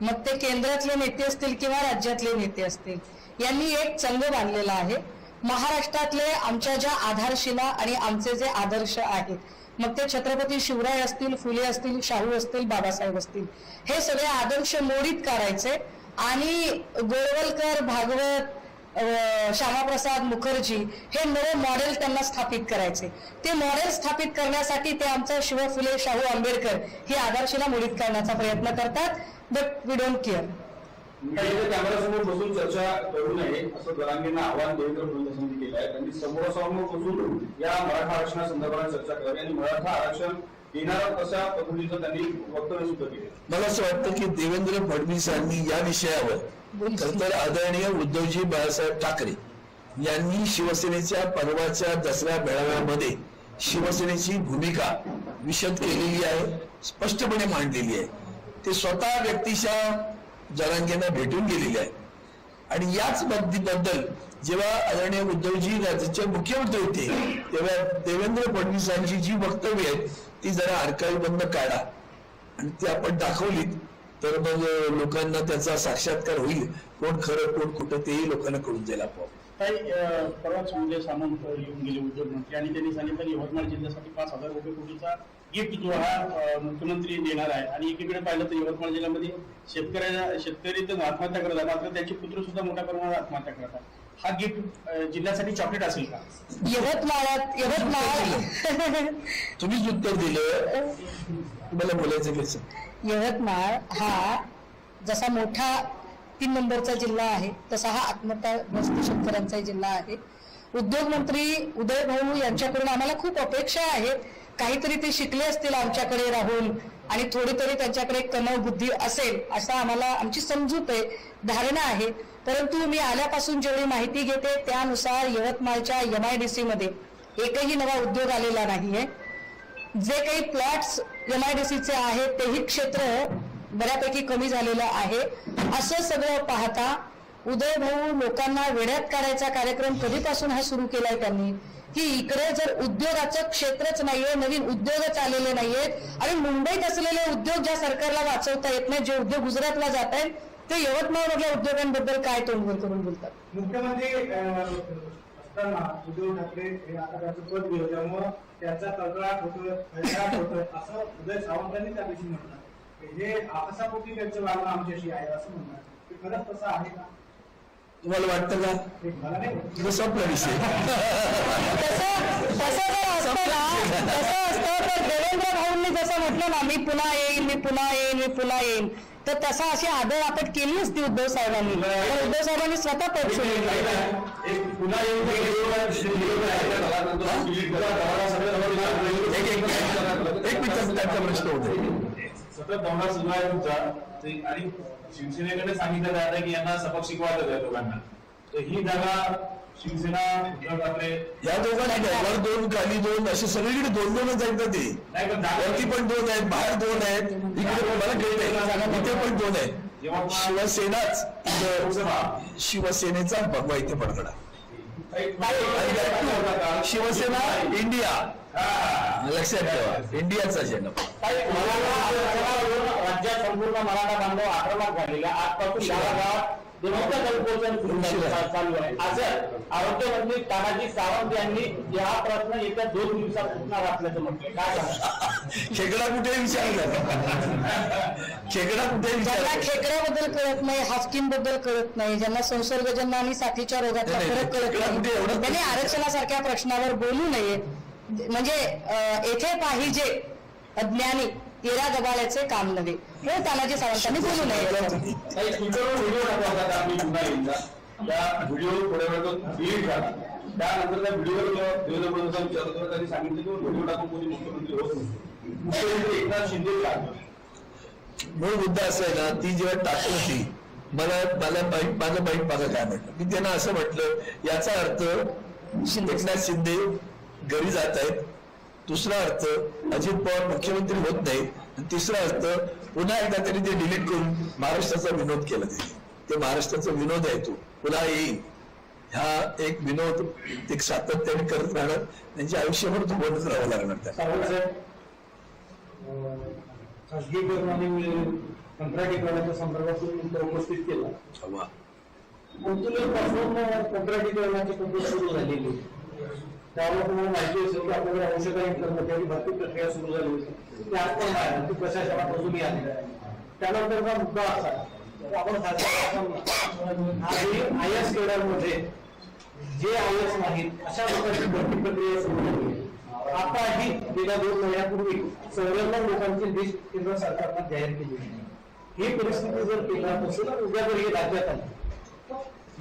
मग ते केंद्रातले नेते असतील किंवा राज्यातले नेते असतील, यांनी एक चंग बांधलेला आहे. महाराष्ट्रातले आमच्या ज्या आधारशिला आणि आमचे जे आदर्श आहेत, मग ते छत्रपती शिवराय असतील, फुले असतील, शाहू असतील, बाबासाहेब असतील, हे सगळे आदर्श मोडीत काढायचे आणि गोळवलकर, भागवत, श्यामाप्रसाद मुखर्जी हे नवं मॉडेल त्यांना स्थापित करायचे. ते मॉडेल स्थापित करण्यासाठी ते आमचा शिव, फुले, शाहू, आंबेडकर ही आधारशिला मोडीत करण्याचा प्रयत्न करतात. But we don't care. कॅमेरासमोर बसून चर्चा करू नये असं जरांगेंना आव्हान देवेंद्र फडणवीसांनी केलं आहे. त्यांनी समोरासमोर बसून या मराठा आरक्षणासंदर्भात चर्चा करावी आणि मराठा आरक्षण येणार कशा पद्धतीचं त्यांनी वक्तव्य सुद्धा केलं. मला असं वाटतं की देवेंद्र फडणवीसांनी या विषयावर तर आदरणीय उद्धवजी बाळासाहेब ठाकरे यांनी शिवसेनेच्या परवाच्या दसरा मेळाव्यामध्ये शिवसेनेची भूमिका विशद केलेली आहे, स्पष्टपणे मांडलेली आहे. ते स्वतः व्यक्तिशः जरांगेंना भेटून गेलेले आहे. आणि याच बद्दल जेव्हा आदरणीय उद्धवजी राज्याचे मुख्यमंत्री होते तेव्हा देवेंद्र फडणवीसांची जी वक्तव्य आहेत ती जरा आर्काईव्ह बंद काढा आणि ती आपण दाखवलीत तर मग लोकांना त्याचा साक्षात्कार होईल, कोण खरं कोण खोटं तेही लोकांना कळून जाईल आपोआप. परवाच उदय सामंत येऊन गेले उद्योगमंत्री आणि त्यांनी सांगितलं यवतमाळ जिल्ह्यासाठी 5,000 कोटीचा गिफ्ट जो हा मुख्यमंत्री देणार आहे. आणि एकीकडे पाहिलं तर यवतमाळ जिल्ह्यामध्ये शेतकरी तर आत्महत्या करत आहे, मात्र त्यांचे पुत्र सुद्धा मोठ्या प्रमाणात आत्महत्या करत आहे. हा गिफ्ट जिल्ह्यासाठी चॉकलेट असेल का? यवतमाळ तुम्हीच उत्तर दिलं, तुम्हाला बोलायचं कसं? यवतमाळ हा जसा मोठा 3 नंबरचा जिल्हा आहे तसा हा आत्महत्याग्रस्त शेतकऱ्यांचा जिल्हा आहे. उद्योगमंत्री उदय भाऊ यांच्याकडून आम्हाला खूप अपेक्षा आहेत. काहीतरी ते शिकले असतील आमच्याकडे राहून आणि थोडी तरी त्यांच्याकडे कमाव बुद्धी असेल असं आम्हाला आमची समजूत आहे, धारणा आहे. परंतु मी आल्यापासून जेवढी माहिती घेते त्यानुसार यवतमाळच्या MIDC मध्ये एकही नवा उद्योग आलेला नाहीये. जे काही प्लॉट्स MIDCचे आहेत तेही क्षेत्र बऱ्यापैकी कमी झालेलं आहे. असं सगळं पाहता उदय भाऊ लोकांना वेड्यात काढायचा कार्यक्रम कधीपासून हा सुरू केलाय त्यांनी, की इकडे जर उद्योगाचं क्षेत्रच नाहीये, नवीन उद्योगच आलेले नाहीयेत आणि मुंबईत असलेले उद्योग ज्या सरकारला वाचवता येत नाही, जे उद्योग गुजरातला जात आहेत ते यवतमाळ मधल्या उद्योगांबद्दल काय तोंडवर करून बोलतात. मुख्यमंत्री असताना उद्धव ठाकरे हे आता त्याचं पद घेऊ त्यामुळं त्याचा तळतळाट होतोय असं उदय सावंतांनी त्या दिवशी म्हटलं. हे आपसापोटी त्यांचं वागणं आमच्याशी आहे असं म्हणतात, ते खरंच तसं आहे का? तुम्हाला वाटतं का? मला नाही संपला विषय. तसं जर असतं ना, तसं असतं तर देवेंद्र भाऊंनी जसं म्हटलं ना, मी पुन्हा येईन, तर तसा अशी आदळ आपट केली नसती उद्धव साहेबांनी. तर उद्धव साहेबांनी स्वतः पद सोडून एक मिनिट त्यांचा प्रश्न होता. सतत दौरा सुरू आहे तुमचा आणि शिवसेनेकडे सांगितलं जातं की यांना सबक शिकवायचं आहे लोकांना, तर ही जागा शिवसेना उद्धव ठाकरे या दोघांनी वर 2 खाली 2 असे सगळीकडे 2-2च आहेत ना. ते नाही पण जागा वरती पण 2 आहेत, बाहेर 2 आहेत, इकडे मला कळतंय इथे पण 2 आहेत. शिवसेनाच शिवसेनेचा भगवा इथे पडगडा. शिवसेना इंडिया लक्षात ठेवा, इंडियाचा झेंडा. राज्यात संपूर्ण मराठा बांधव आक्रमक झालेला आजपासून या गावात चालू आहे असं आरोग्यमंत्री तानाजी सावंत यांनी हा प्रश्न येत्या 2 दिवसात सुटणार असल्याचं म्हटलं. काय सांगता? खेकडा कुठे विचारला? खेकडा कुठे ज्यांना विचारला? खेकड्याबद्दल कळत नाही, हाफकिन बद्दल कळत नाही, ज्यांना संसर्गजन्य आणि साथीच्या रोगातला नाही, फरक कळत खेकडा कुठे नाही, एवढं- त्यांनी आरक्षणासारख्या प्रश्नावर बोलू नये. म्हणजे येथे पाहिजे अज्ञानी तेरा दबाळ्याचे काम नव्हे, हे तानाजी सावंतांनी बोलू नये. काही ट्विटरवर व्हिडिओ टाकला आम्ही पुन्हा येईनचा, त्या व्हिडिओ थोड्या वेळात डिलीट झाला. त्यानंतर त्या व्हिडिओवर देवेंद्र फडणवीसांनी विचारलं होतं, त्यांनी सांगितलं की व्हिडिओ टाकून कोणी मुख्यमंत्री होत नाही. मुख्यमंत्री एकनाथ शिंदे टाकलं. मूळ मुद्दा असा आहे ना, ती जेव्हा टाकली होती माझं बाईट बघा काय म्हटलं. मी त्यांना असं म्हटलं, याचा अर्थ एकनाथ शिंदे घरी जात आहेत, दुसरा अर्थ अजित पवार मुख्यमंत्री होत नाही, आणि तिसरा अर्थ पुन्हा एकदा त्यांनी ते डिलीट करून महाराष्ट्राचा विनोद केला. ते महाराष्ट्राचा विनोद आहे, तो पुन्हा येईल. हा एक विनोद ते सातत्याने करत राहणार, त्यांचे आयुष्यभर तो बोलत राहावं लागणार त्या. खासगीकरणाने कंत्राटीकरणाच्या संदर्भात उपस्थित केला. पासून कंत्राटीकरणाची पद्धत सुरू झालेली, त्यामुळे तुम्हाला माहिती असेल की आपल्याकडे औषध कर्मचारी भरती प्रक्रिया सुरू झाली होती. ती आज पण आहे, ती प्रशासनापासूनही आली. त्यानंतरचा मुद्दा असा, आपण IAS केडरमध्ये जे IAS नाहीत अशा लोकांची भरती प्रक्रिया सुरू झाली. आताही गेल्या 2 महिन्यापूर्वी 94 लोकांची लिस्ट केंद्र सरकारनं जाहीर केली आहे. ही परिस्थिती जर केंद्रात असेल तर उद्या जर हे राज्यात आली,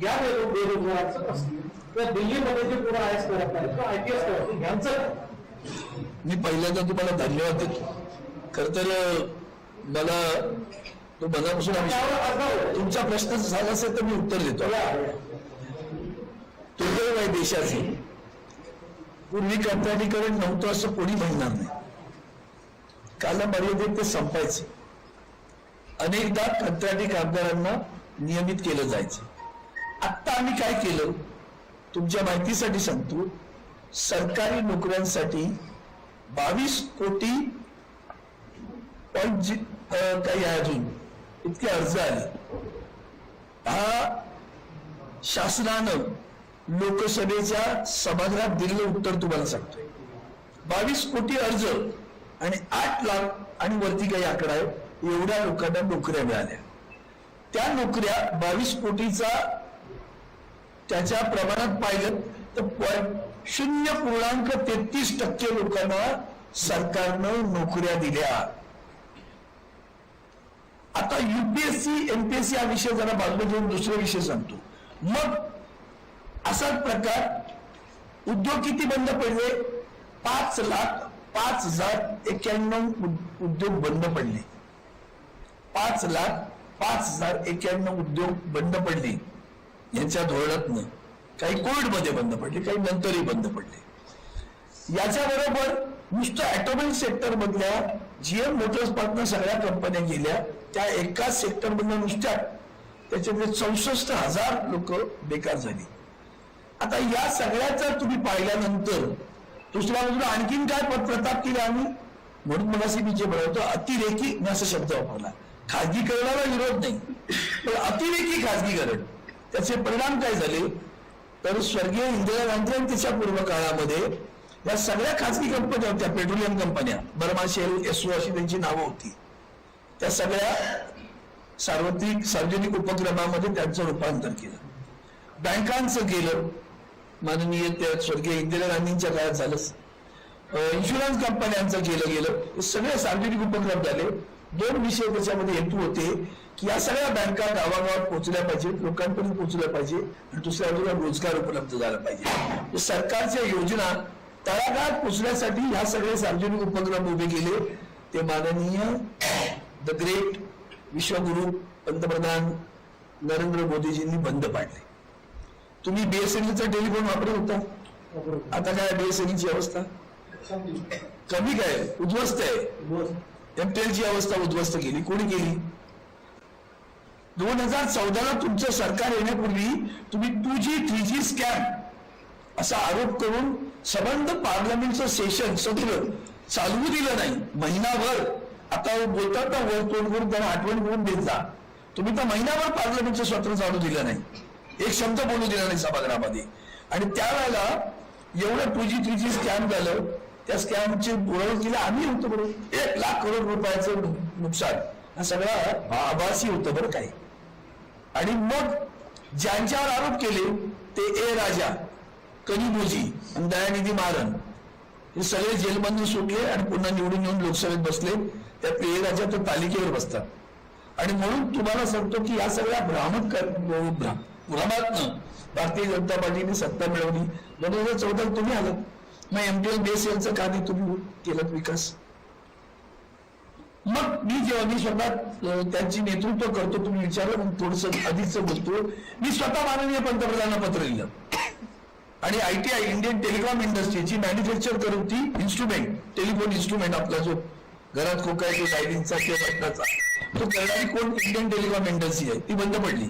या बेरोजगारांचं प्रश्न किंवा दिल्लीमध्ये जे पुढे IAS करत नाही किंवा IPS करत नाही, यांचं मी पहिल्यांदा तुम्हाला धन्यवाद देतो. खर तर मला तो मनापासून तुमचा प्रश्न झाला असेल तर मी उत्तर देतो. दुर्दैव आहे देशाचे, पूर्वी कंत्राटीकरण नव्हतं असं कोणी म्हणणार नाही. कालमर्यादेत ते संपायचं. अनेकदा कंत्राटी कामगारांना नियमित केलं जायचं. आत्ता आम्ही काय केलं तुमच्या माहितीसाठी सांगतो. सरकारी नोकऱ्यांसाठी 22 कोटी काही आहे अजून इतके अर्ज आले. हा शासनानं लोकसभेच्या सभागृहात दिलेलं उत्तर तुम्हाला सांगतोय. 22 कोटी अर्ज आणि 8 लाख आणि वरती काही आकडा आहे, एवढ्या लोकांना नोकऱ्या मिळाल्या. त्या नोकऱ्या 22 कोटीचा त्याच्या प्रमाणात पाहिलं तर 0.33% लोकांना सरकारनं नोकऱ्या दिल्या. आता युपीएससी एमपीएससी हा विषय जरा बाजूला घेऊन दुसरा विषय सांगतो. मग असाच प्रकार उद्योग किती बंद पडले? 5,05,091 उद्योग बंद पडले. 5,05,091 उद्योग बंद पडले यांच्या धोरणातनं. काही कोविडमध्ये बंद पडले, काही नंतरही बंद पडले. याच्याबरोबर नुसतं ऑटोमोबाईल सेक्टर मधल्या जीएम मोटर्स पासून सगळ्या कंपन्या गेल्या, त्या एकाच सेक्टर मधल्या नुसत्या त्याच्यामध्ये 64,000 लोक बेकार झाली. आता या सगळ्याचा तुम्ही पाहिल्यानंतर दुसऱ्या बाजूला आणखीन काय प्रताप केला आम्ही, म्हणून मला मी जे बनवतो अतिरेकी मी असा शब्द वापरला. खाजगीकरणाला विरोध नाही, पण अतिरेकी खाजगीकरण त्याचे परिणाम काय झाले तर स्वर्गीय इंदिरा गांधी आणि त्याच्या पूर्व काळामध्ये या सगळ्या खाजगी कंपन्या होत्या, पेट्रोलियम कंपन्या, बर्मा शेल, एसओ अशी त्यांची नावं होती, त्या सगळ्या सार्वजनिक उपक्रमामध्ये त्यांचं रूपांतर केलं. बँकांचं केलं, माननीय त्या स्वर्गीय इंदिरा गांधींच्या काळात झालं. इन्शुरन्स कंपन्यांचं केलं गेलं. हे सगळे सार्वजनिक उपक्रम झाले. 2 विषय त्याच्यामध्ये हेतू होते की या सगळ्या बँका गावागावात पोहोचल्या पाहिजेत, लोकांपर्यंत पोहोचल्या पाहिजे आणि दुसऱ्या बाजूला रोजगार उपलब्ध झाला पाहिजे. सरकारच्या योजना तळागाळात पोहोचण्यासाठी ह्या सगळे सार्वजनिक उपक्रम उभे केले. ते माननीय द ग्रेट विश्वगुरु पंतप्रधान नरेंद्र मोदीजींनी बंद पाडले. तुम्ही बीएसएनएलचा टेलिफोन वापरत होता, आता काय बीएसएनएलची अवस्था कमी काय उद्ध्वस्त आहे. एमटेलची अवस्था उद्ध्वस्त केली. कोणी केली? 2014ला तुमचं सरकार येण्यापूर्वी तुम्ही 2G 3G स्कॅम असा आरोप करून संबंध पार्लमेंटचं सेशन सत्र चालवू दिलं नाही महिनाभर. आता बोलतात ना वर तोंड करून त्यांना आठवण करून देत जा. तुम्ही तर महिनाभर पार्लमेंटचं सत्र चालू दिलं नाही, एक शब्द बोलू दिला नाही सभागृहामध्ये. आणि त्यावेळेला एवढं 2G 3G स्कॅम झालं, त्या स्कॅमचे पुरावे केले आम्ही होतो बरोबर. 1 लाख करोड रुपयाचं नुकसान हा सगळा आभासी होतं बरं काही. आणि मग ज्यांच्यावर आरोप केले ते ए राजा, कनिमोजी आणि दयानिधी मारन हे सगळे जेलमधून सुटले आणि पुन्हा निवडून येऊन लोकसभेत बसले. त्यात ए राजा तर तालिकेवर बसतात. आणि म्हणून तुम्हाला सांगतो की या सगळ्या भ्रामातनं भारतीय जनता पार्टीने सत्ता मिळवली. 2014 तुम्ही आलात, मग एमटीएल बीएसएलचं का नाही तुम्ही केलं विकास? मग मी स्वतः त्यांची नेतृत्व करतो, तुम्ही विचारलं मग थोडस अधिकच बोलतो. मी स्वतः माननीय पंतप्रधानांना पत्र लिहिलं आणि ITI इंडियन टेलिकॉम इंडस्ट्रीची मॅन्युफॅक्चर करून ती इन्स्ट्रुमेंट, टेलिफोन इन्स्ट्रुमेंट आपला जो घरात खोका आहे तो डायलिंगचा किंवा बटनाचा तो करणारी कोण इंडियन टेलिकॉम इंडस्ट्री आहे ती बंद पडली.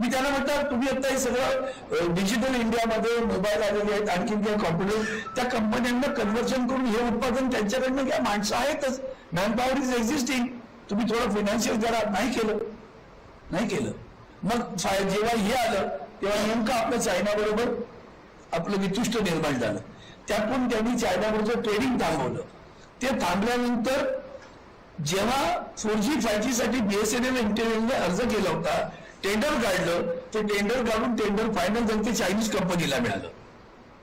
मी त्यांना म्हटलं तुम्ही आता हे सगळं डिजिटल इंडियामध्ये मोबाईल आलेले आहेत, आणखीन काही कॉम्प्युटर, त्या कंपन्यांना कन्व्हर्जन करून हे उत्पादन त्यांच्याकडनं घ्या. माणसं आहेतच, मॅनपॉवर इज एक्झिस्टिंग. तुम्ही थोडं फायनान्शियल करा. नाही केलं. मग जेव्हा हे आलं तेव्हा नेमकं आपलं चायना बरोबर आपलं वितुष्ट निर्माण झालं. त्यातून त्यांनी चायनाबरोबर ट्रेडिंग थांबवलं. ते थांबल्यानंतर जेव्हा 4G 5G साठी बीएसएनएल इंटेलिजन्सने अर्ज केला होता, टेंडर काढलं, ते टेंडर काढून टेंडर फायनल झालं ते चायनीज कंपनीला मिळालं.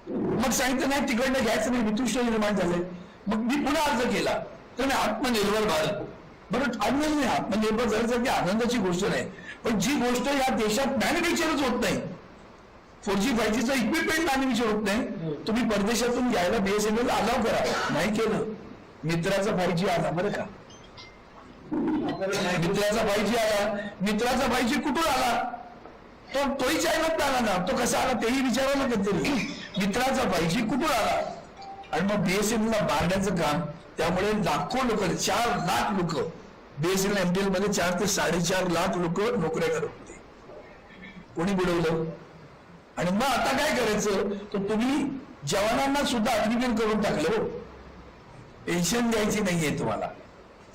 मग सांगितलं नाही तिकडनं घ्यायचं नाही, वितुष्ट निर्माण झालंय. मग मी पुन्हा अर्ज केला तर आत्मनिर्भर भारत. बरं आत्मनिर्भर झाल्यासारखी आनंदाची गोष्ट नाही, पण जी गोष्ट या देशात मॅन्युफॅक्चरच होत नाही, 4G 5Gचं इक्विपमेंट मॅन्युफॅक्चर होत नाही, तुम्ही परदेशातून घ्यायला बीएसएनएल अलाव करा. नाही केलं. मित्राचा 5G आला बरं का, मित्राचा 5G आला. मित्राचा 5G कुठून आला? तोही चायनात आला ना. तो कसा आला तेही विचारायला कधीतरी. मित्राचा 5G कुठून आला? आणि मग बीएसएनएलला बांधण्याचं काम. त्यामुळे लाखो लोक, 4 लाख लोक बीएसएनएल एमटीएल मध्ये 4 ते 4.5 लाख लोक नोकऱ्या करत होते. कोणी बुडवलं? आणि मग आता काय करायचं? तर तुम्ही जवानांना सुद्धा अग्निवीर करून टाकलं. पेन्शन द्यायची नाहीये तुम्हाला.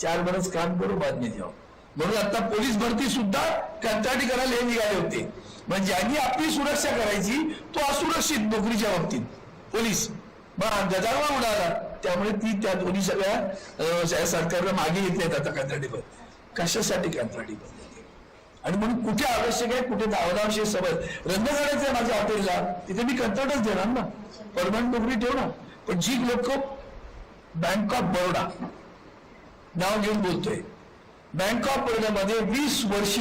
4 बरस काम करू बाद में जाऊ. म्हणून आता पोलीस भरती सुद्धा कंत्राटी करायला हे निघाले होते. म्हणजे ज्यांनी आपली सुरक्षा करायची तो असुरक्षित नोकरीच्या बाबतीत पोलीस मग गदारोळ उडाला. त्यामुळे ती त्या दोन्ही सगळ्या सरकारनं मागे घेतलेत आता कंत्राटी बंद. कशासाठी कंत्राटी बंद? आणि म्हणून कुठे आवश्यक आहे कुठे अनावश्यक सबब रद्द करायचं आहे माझ्या हॉटेलला तिथे मी कंत्राटच देणार ना, परमनंट नोकरी ठेवणार. पण जी लोक बँक ऑफ बरोडा नाव घेऊन बोलतोय, बँक ऑफ बरोडामध्ये 20 वर्ष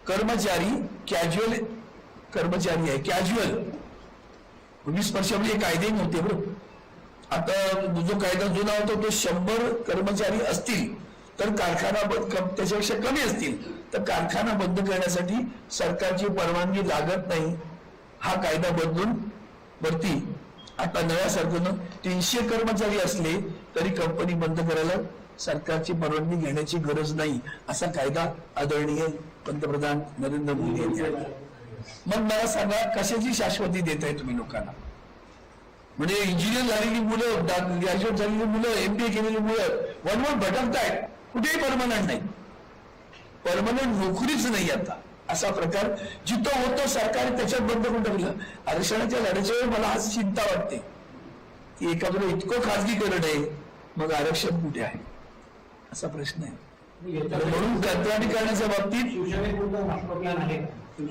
कर्मचारी कॅज्युअल कर्मचारी आहे. कॅज्युअल 20 वर्षामध्ये कायदे नव्हते बरोबर. आता जो कायदा जुना होता तो 100 कर्मचारी असतील तर कारखाना बंद त्याच्यापेक्षा कमी असतील तर कारखाना बंद करण्यासाठी सरकारची परवानगी लागत नाही. हा कायदा बदलून भरती आता नव्या सरकारनं 300 कर्मचारी असले तरी कंपनी बंद करायला सरकारची परवानगी घेण्याची गरज नाही असा कायदा आदरणीय पंतप्रधान नरेंद्र मोदी यांनी आणला. मग मला सांगा कशाची शाश्वती देताय तुम्ही लोकांना? म्हणजे इंजिनियर झालेली मुलं, ग्रॅज्युएट झालेली मुलं, MBA केलेली मुलं वनवन भटकतायत, कुठेही परमनंट नाही, परमनंट नोकरीच नाही. आता असा प्रकार जिथं होतो सरकार त्याच्यात बंद करून टाकलं. आरक्षणाच्या लढ्याच्या वेळी मला आज चिंता वाटते की एखादं इतकं खाजगीकरण आहे मग आरक्षण कुठे आहे असा प्रश्न आहे. म्हणून कंत्राटी करण्याच्या बाबतीत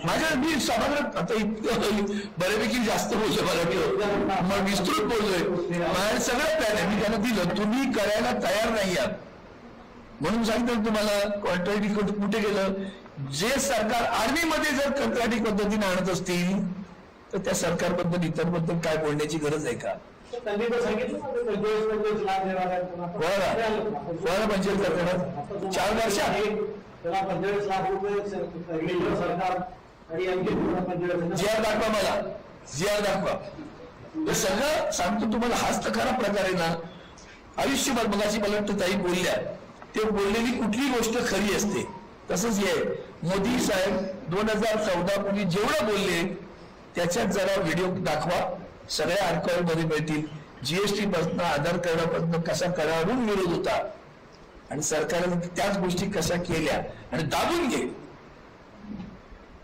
माझ्या मी सभागृहात आता इतकं बऱ्यापैकी जास्त बोलतोय मला मग विस्तृत बोलतोय. माझ्या सगळं प्लॅन आहे मी त्यांना दिलं, तुम्ही करायला तयार नाही आहात म्हणून सांगितलं तुम्हाला. कॉन्ट्रॅक्टी कुठे गेलं? जे सरकार आर्मीमध्ये जर कंत्राटी पद्धतीने आणत असतील तर त्या सरकारबद्दल इतरबद्दल काय बोलण्याची गरज आहे का? त्यांनी तर सांगितलं 25 लाख देणार कोणाला 25 करणार 4 वर्षात? त्याला 25 लाख रुपये सरकार आणि जीआर दाखवा, मला जीआर दाखवा. हे सगळं सांगतो तुम्हाला. हाच तर खरा प्रकार आहे ना आयुष्यभर. मगाशी मला वाटतं ताई बोलल्या ते बोललेली कुठली गोष्ट खरी असते. तसंच हे मोदी साहेब 2014 पूर्वी जेवढं बोलले त्याच्यात जरा व्हिडिओ दाखवा, सगळ्या आर्काइव्ह मध्ये मिळतील. जीएसटी पासून आधार कार्डापासून कसा करारून विरोध होता आणि सरकारने त्याच गोष्टी कशा केल्या आणि दाबून घे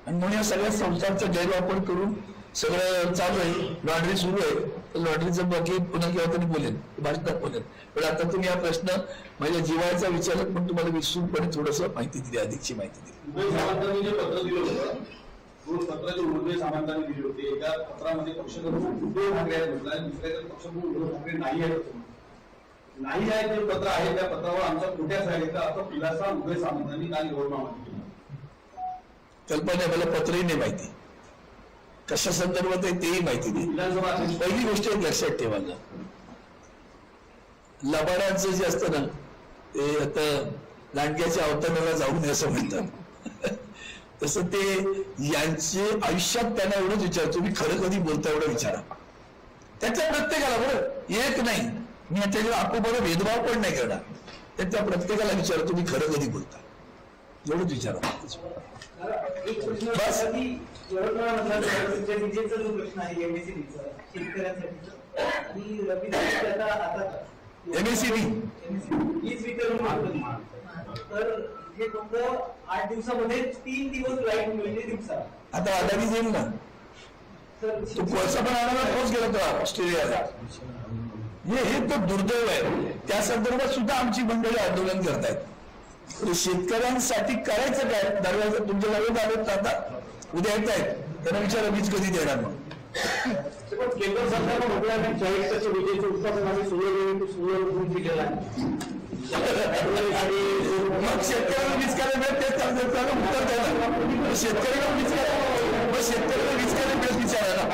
आणि म्हणून या सगळ्या संस्थांचा गैरवापर करून सगळं चालू आहे. लॉन्ड्री सुरू आहे तर लॉन्ड्रीचं बाकी पुन्हा केव्हा तरी बोलेल, भाषणात बोलेल. पण आता तुम्ही हा प्रश्न माझ्या जिव्हाळ्याचा विचारत पण तुम्हाला विसरूनपणे थोडस माहिती दिली, अधिकची माहिती दिली. सामंतांनी जे पत्र दिलं होतं पत्र जे उद्धव सामंतांनी दिले होते एका पत्रामध्ये पक्ष उद्धव ठाकरे आहेत म्हटलं आणि दुसऱ्या पक्ष उद्धव ठाकरे नाही आहेत जे पत्र आहे त्या पत्रावर आमच्या खोट्या सांगितलं असं खुलासा उद्धव सामंतांनी काल यवतमाळमध्ये केला. कल्पना मला पत्रही नाही माहिती, कशा संदर्भात आहे तेही माहिती नाही. विधानसभा अध्यक्ष पहिली गोष्ट एक लक्षात ठेवायला, लबाडांचं जे असतं ना ते आता लांडग्याच्या अवताराला जाऊ नये असं म्हणतात तसं ते यांचे आयुष्यात त्यांना एवढंच विचार तुम्ही खरं कधी बोलता एवढं विचारा. त्याच्या प्रत्येकाला बरं एक नाही मी त्याच्या आपण बरं भेदभाव पण नाही करणार. त्याच्या प्रत्येकाला विचार तुम्ही खरं कधी बोलता एवढंच विचारा. एक प्रश्न बस. विजेचा जो प्रश्न आहे MSCBचा शेतकऱ्यांसाठी आणि रबी आता MSCB वीज वितरण तर हे फक्त 8 दिवसामध्ये 3 दिवस लाईट मिळते दिवसा. आता अदानी जाईल ना तो कोळसा पण आणायला पोच गेला होता ऑस्ट्रेलियाला. हे तर दुर्दैव आहे. त्या संदर्भात सुद्धा आमची मंडळी आंदोलन करतायत. शेतकऱ्यांसाठी करायचं काय? दरवाजा तुमच्या नवीन आलेत आता उद्या येत आहेत त्यांना विचारा वीज कधी देणार मग. केंद्र सरकारनं म्हटलं आहे 40% विजेचे उत्पादन आम्ही सूर्यवरून दिलेलं आहे. मग शेतकऱ्याला वीज करायला मिळत तेच उत्तर द्यायला शेतकऱ्याला वीज करायला वीज करायला मिळत विचारायला